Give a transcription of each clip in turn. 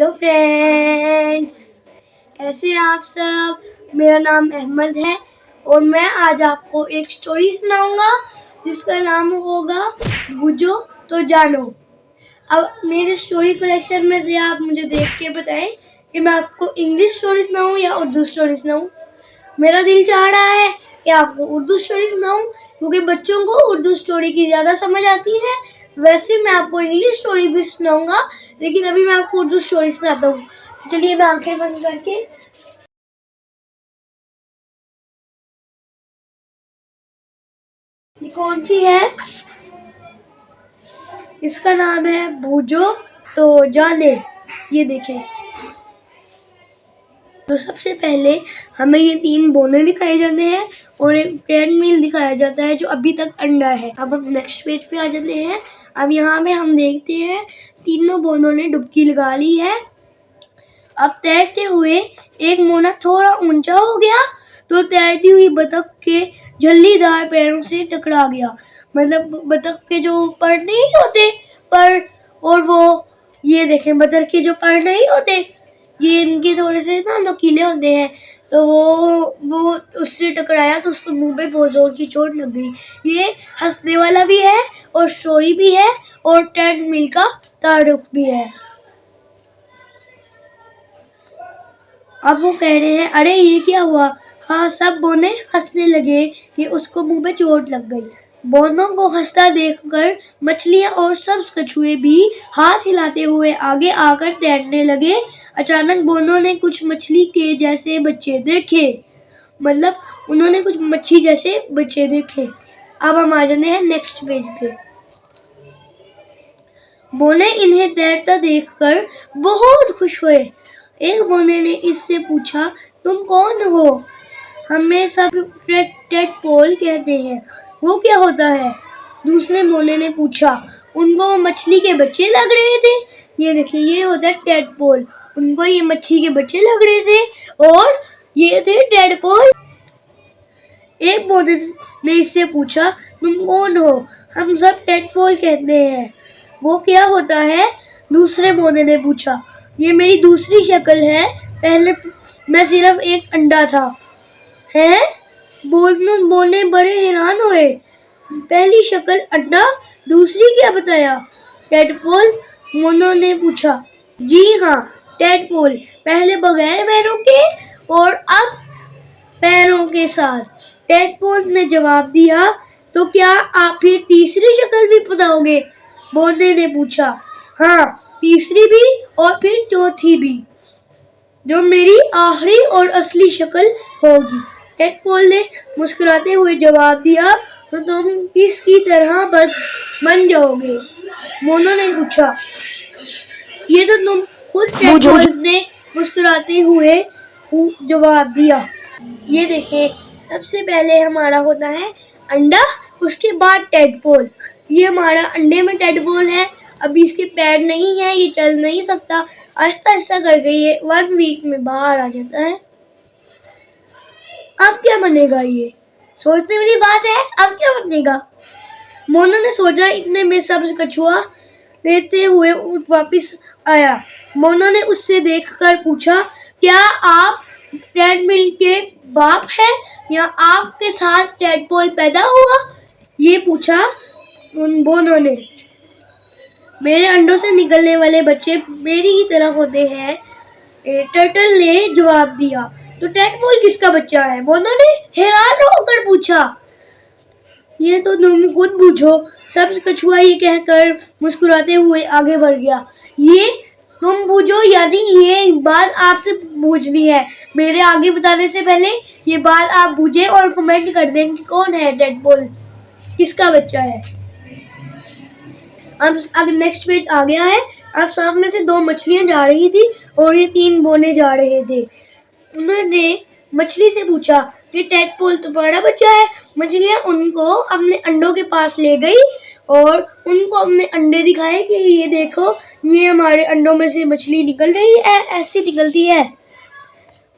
Hello friends, कैसे हैं आप सब। मेरा नाम अहमद है और मैं आज आपको एक स्टोरी सुनाऊंगा जिसका नाम होगा बूझो तो जानो। अब मेरे स्टोरी कलेक्शन में से आप मुझे देख के बताएं कि मैं आपको इंग्लिश स्टोरी सुनाऊं या उर्दू स्टोरी सुनाऊं। मेरा दिल चाह रहा है कि आपको उर्दू स्टोरी सुनाऊं क्योंकि बच्चों को उर्दू स्टोरी की ज़्यादा समझ आती है। वैसे मैं आपको इंग्लिश स्टोरी भी सुनाऊंगा, लेकिन अभी मैं आपको उर्दू स्टोरी सुनाता हूँ। तो चलिए मैं आंखें बंद करके ये कौन सी है, इसका नाम है बूझो तो जाने। ये देखें। तो सबसे पहले हमें ये 3 बोने दिखाए जाते हैं और एक ट्रेडमिल दिखाया जाता है जो अभी तक अंडा है। अब हम नेक्स्ट पेज पे आ जाते हैं। अब यहाँ पे हम देखते हैं तीनों बोनों ने डुबकी लगा ली है। अब तैरते हुए एक मोना थोड़ा ऊंचा हो गया तो तैरती हुई बतख के झल्लीदार पैरों से टकरा गया। मतलब बतख के जो पर नहीं होते पर, और वो ये देखें बतख के जो पर नहीं होते, ये इनके थोड़े से ना नुकीले होते हैं, तो वो उससे टकराया तो उसको मुंह पे बहुत जोर की चोट लग गई। ये हंसने वाला भी है और स्टोरी भी है और ट्रेडमिल का तारुफ भी है। अब वो कह रहे हैं अरे ये क्या हुआ। हाँ, सब बोने हंसने लगे कि उसको मुंह पे चोट लग गई। बोनों को हंसता देखकर मछलियां और सब कछुए भी हाथ हिलाते हुए आगे आकर तैरने लगे। अचानक बोनों ने कुछ मछली के जैसे बच्चे देखे। मतलब उन्होंने कुछ मच्छी जैसे बच्चे देखे। अब हम आ जाते हैं नेक्स्ट पेज पे। बोने इन्हें तैरता देखकर बहुत खुश हुए। एक बोने ने इससे पूछा, तुम कौन हो। हमें सब टेडपोल कहते हैं। वो क्या होता है। दूसरे बोने ने पूछा। उनको मछली के बच्चे लग रहे थे। ये देखिए, ये होता है टेडपोल। उनको ये मच्छली के बच्चे लग रहे थे और ये थे टेडपोल। एक बोने ने इससे पूछा, तुम कौन हो। हम सब टेडपोल कहते हैं। वो क्या होता है। दूसरे बोने ने पूछा। ये मेरी दूसरी शक्ल है, पहले मैं सिर्फ एक अंडा था। हैं? बोने बड़े हैरान हुए। पहली शक्ल अंडा, दूसरी क्या बताया। टेडपोल, मोनो ने पूछा। जी हाँ टेडपोल, पहले बगैर पैरों के और अब पैरों के साथ। टेडपोल ने जवाब दिया। तो क्या आप फिर तीसरी शक्ल भी बताओगे। बोने ने पूछा। हाँ, तीसरी भी और फिर चौथी भी, जो मेरी आखिरी और असली शक्ल होगी। टेडपोल ने मुस्कुराते हुए जवाब दिया। तो तुम किसकी तरह बन जाओगे। मोनो ने पूछा। ये तो तुम खुद। टेडपोल ने मुस्कुराते हुए जवाब दिया। ये देखें, सबसे पहले हमारा होता है अंडा, उसके बाद टेडपोल। ये हमारा अंडे में टेडपोल है। अभी इसके पैर नहीं है, ये चल नहीं सकता। आहिस्ता आहिस्ता करके ये 1 वीक में बाहर आ जाता है। अब क्या बनेगा, ये सोचने वाली बात है। अब क्या बनेगा। मोनो ने सोचा। इतने में सब कछुआ लेते हुए वापस आया। मोनो ने उससे देखकर पूछा, क्या आप टेडमिल के बाप हैं या आपके साथ टेडपोल पैदा हुआ। ये पूछा उन बोनों ने। मेरे अंडों से निकलने वाले बच्चे मेरी ही तरह होते हैं, टर्टल ने जवाब दिया। तो टेडपोल किसका बच्चा है। बोनों ने हैरान होकर पूछा। ये तो तुम खुद पूछो। सब कछुआ ये कहकर मुस्कुराते हुए आगे बढ़ गया। ये तुम बूझो, यानी ये बात आपसे बूझनी है। मेरे आगे बताने से पहले ये बात आप बूझे और कमेंट कर दें कि कौन है टेडपोल, किसका बच्चा है। अब नेक्स्ट पेज आ गया है। अब सामने से 2 मछलियां जा रही थी और ये 3 बोने जा रहे थे। उन्होंने मछली से पूछा कि टेडपोल तुम्हारा बच्चा है। मछलियां उनको अपने अंडों के पास ले गई और उनको अपने अंडे दिखाए कि ये देखो, ये हमारे अंडों में से मछली निकल रही है, ऐसी निकलती है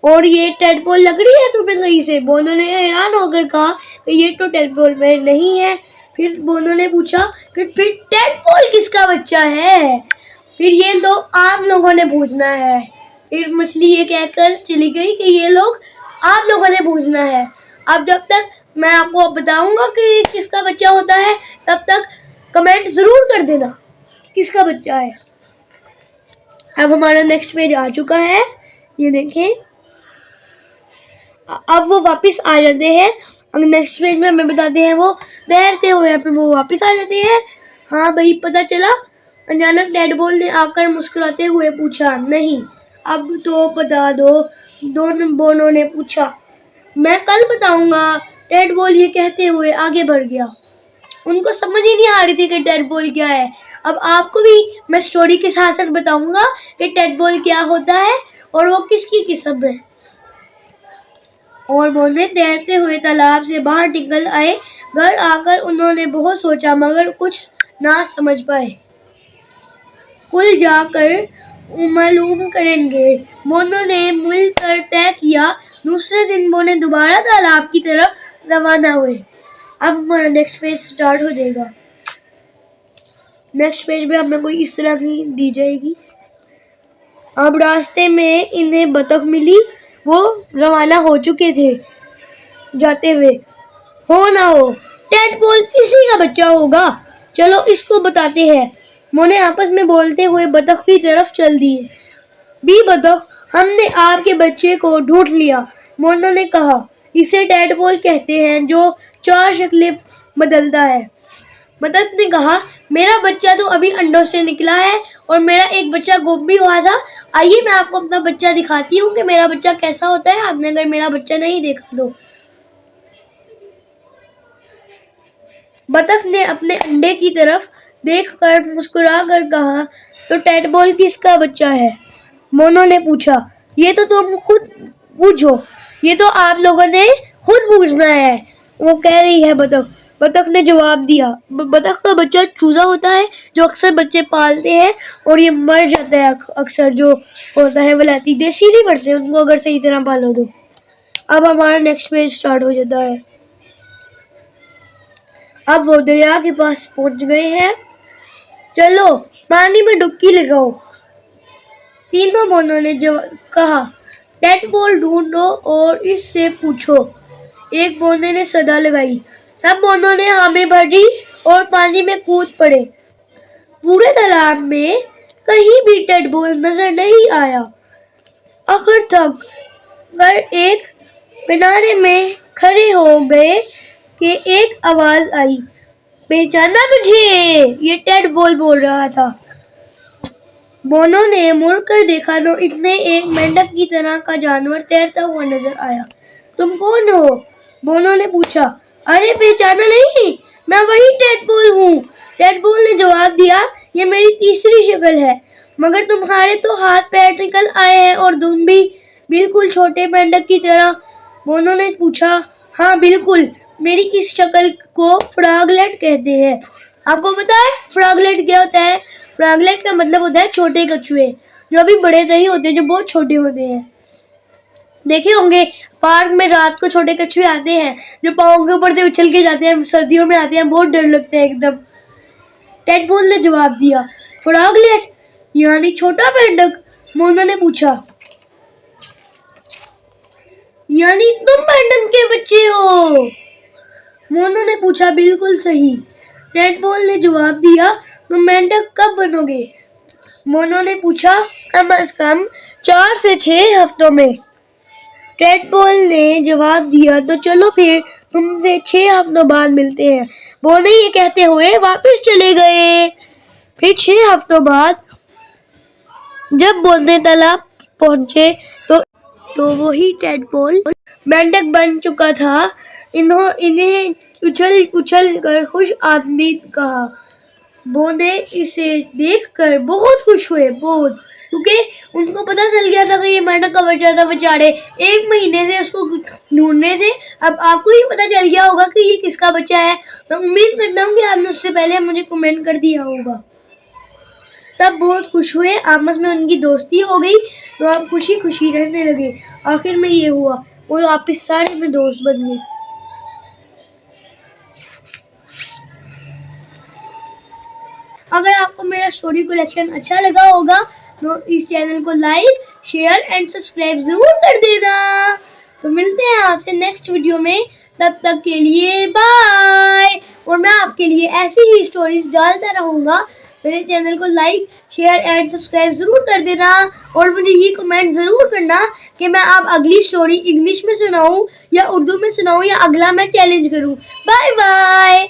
और ये टेडपोल लग रही है तुम्हें कहीं से। बोनों ने हैरान होकर कहा कि ये तो टेडपोल में नहीं है। फिर बोनों ने पूछा कि फिर टेडपोल किसका बच्चा है। फिर ये तो आप लोगों ने पूछना है। फिर मछली ये कहकर चली गई कि ये लोग आप लोगों ने पूछना है। अब जब तक मैं आपको बताऊंगा कि किसका बच्चा होता है, तब तक कमेंट जरूर कर देना किसका बच्चा है। अब हमारा नेक्स्ट पेज आ चुका है, ये देखें। अब वो वापस आ जाते हैं। अब नेक्स्ट पेज में हमें बताते हैं वो तैरते हुए यहाँ पे वो वापस आ जाते हैं। हाँ भाई, पता चला? अचानक डेडबॉल ने आकर मुस्कुराते हुए पूछा। नहीं, अब तो बता दो, दोनों बोनों ने पूछा। मैं कल बताऊंगा, डेडबॉल ये कहते हुए आगे बढ़ गया। उनको समझ ही नहीं आ रही थी कि डेडबॉल क्या है। अब आपको भी मैं स्टोरी के साथ साथ बताऊंगा कि डेडबॉल क्या होता है और वो किसकी किस्म है। और बोने तैरते हुए तालाब से बाहर निकल आए। घर आकर उन्होंने बहुत सोचा मगर कुछ ना समझ पाए। कुल जाकर मालूम करेंगे, मोनू ने मिलकर तय किया। दूसरे दिन बोने दोबारा तालाब की तरफ रवाना हुए। अब हमारा नेक्स्ट पेज स्टार्ट हो जाएगा। नेक्स्ट पेज में हमें कोई इस तरह की दी जाएगी। अब रास्ते में इन्हें बतख मिली। वो रवाना हो चुके थे। जाते हुए, हो ना हो, टेडपोल इसी का बच्चा होगा, चलो इसको बताते हैं। मोने आपस में बोलते हुए बतख की तरफ चल दिए। बी बतख, हमने आपके बच्चे को ढूंढ लिया, मोनो ने कहा। इसे टेडपोल कहते हैं जो 4 शक्लें बदलता है। बतख ने कहा, मेरा बच्चा तो अभी अंडों से निकला है और मेरा एक बच्चा गोप भी हुआ था। आइए मैं आपको अपना बच्चा दिखाती हूँ कि मेरा बच्चा कैसा होता है। आपने अगर मेरा बच्चा नहीं देखा तो। बतख ने अपने अंडे की तरफ देखकर मुस्कुरा कर कहा, तो टेडबॉल किसका बच्चा है? मोनो ने पूछा। ये तो तुम खुद पूछो, ये तो आप लोगों ने खुद पूछना है, वो कह रही है बतख। बतख ने जवाब दिया। बतख का बच्चा चूजा होता है जो अक्सर बच्चे पालते हैं और ये मर जाता है अक्सर। जो होता है वलायती, देसी नहीं पड़ते उनको अगर सही तरह पालो तो। अब हमारा नेक्स्ट पेज स्टार्ट हो जाता है। अब वो दरिया के पास पहुंच गए हैं। चलो पानी में डुबकी लगाओ, तीनों बोनों ने कहा। टेडपोल ढूंढो और इससे पूछो, एक बोने ने सदा लगाई। सब बोनों ने हामी भरी और पानी में कूद पड़े। पूरे तालाब में कहीं भी टेडपोल नजर नहीं आया। आखिर थक कर एक किनारे में खड़े हो गए कि एक आवाज आई। पहचाना मुझे? ये टेडपोल बोल रहा था। बोनो ने मुड़कर देखा तो इतने एक मेंढक की तरह का जानवर तैरता हुआ नजर आया। तुम कौन हो? बोनो ने पूछा। अरे पहचाना नहीं, मैं वही टेडपोल हूँ, टेडपोल ने जवाब दिया। ये मेरी तीसरी शक्ल है, मगर तुम्हारे तो हाथ पैर निकल आए हैं और तुम भी बिल्कुल छोटे मेंढक की तरह। बोनो ने पूछा। हाँ बिल्कुल, मेरी इस शक्ल को फ्रॉगलेट कहते हैं। आपको पता है फ्रॉगलेट क्या होता है? फ्रॉगलेट का मतलब होता है छोटे कछुए, जो अभी बड़े नहीं होते, जो बहुत छोटे होते हैं। देखे होंगे पार्क में रात को छोटे कछुए आते हैं जो पाँव के ऊपर से उछल के जाते हैं, सर्दियों में आते हैं, बहुत डर लगता है एकदम। टेडपोल ने जवाब दिया। फ्रॉगलेट यानी छोटा मेंढक? मोना ने पूछा। यानी तुम मेंढक के बच्चे हो? मोना ने पूछा। बिल्कुल सही, टेडपोल ने जवाब दिया। तुम मेंढक कब बनोगे? मोनो ने पूछा। कम से कम 4 से 6 हफ्तों में, टेडपोल ने जवाब दिया। तो चलो फिर तुमसे 6 हफ्तों बाद मिलते हैं, बोने ये कहते हुए वापस चले गए। फिर 6 हफ्तों बाद जब बोने तालाब पहुंचे तो वही टेडपोल मेंढक बन चुका था। इन्हें उछल उछल कर खुश आमदीद कहा। बोने इसे देखकर बहुत खुश हुए, बहुत, क्योंकि उनको पता चल गया था कि ये मेंढक का बच्चा था। बेचारे 1 महीने से उसको ढूंढने थे, अब आपको ही पता चल गया होगा कि ये किसका बच्चा है। मैं उम्मीद करता हूँ कि आपने उससे पहले मुझे कमेंट कर दिया होगा। सब बहुत खुश हुए, आपस में उनकी दोस्ती हो गई, तो आप खुशी खुशी रहने लगे। आखिर में ये हुआ, वो आपस सारे में दोस्त बन गए। अगर आपको मेरा स्टोरी कलेक्शन अच्छा लगा होगा तो इस चैनल को लाइक, शेयर एंड सब्सक्राइब ज़रूर कर देना। तो मिलते हैं आपसे नेक्स्ट वीडियो में, तब तक के लिए बाय। और मैं आपके लिए ऐसी ही स्टोरीज डालता रहूँगा। मेरे चैनल को लाइक, शेयर एंड सब्सक्राइब ज़रूर कर देना और मुझे ये कमेंट ज़रूर करना कि मैं आप अगली स्टोरी इंग्लिश में सुनाऊँ या उर्दू में सुनाऊँ या अगला मैं चैलेंज करूँ। Bye bye.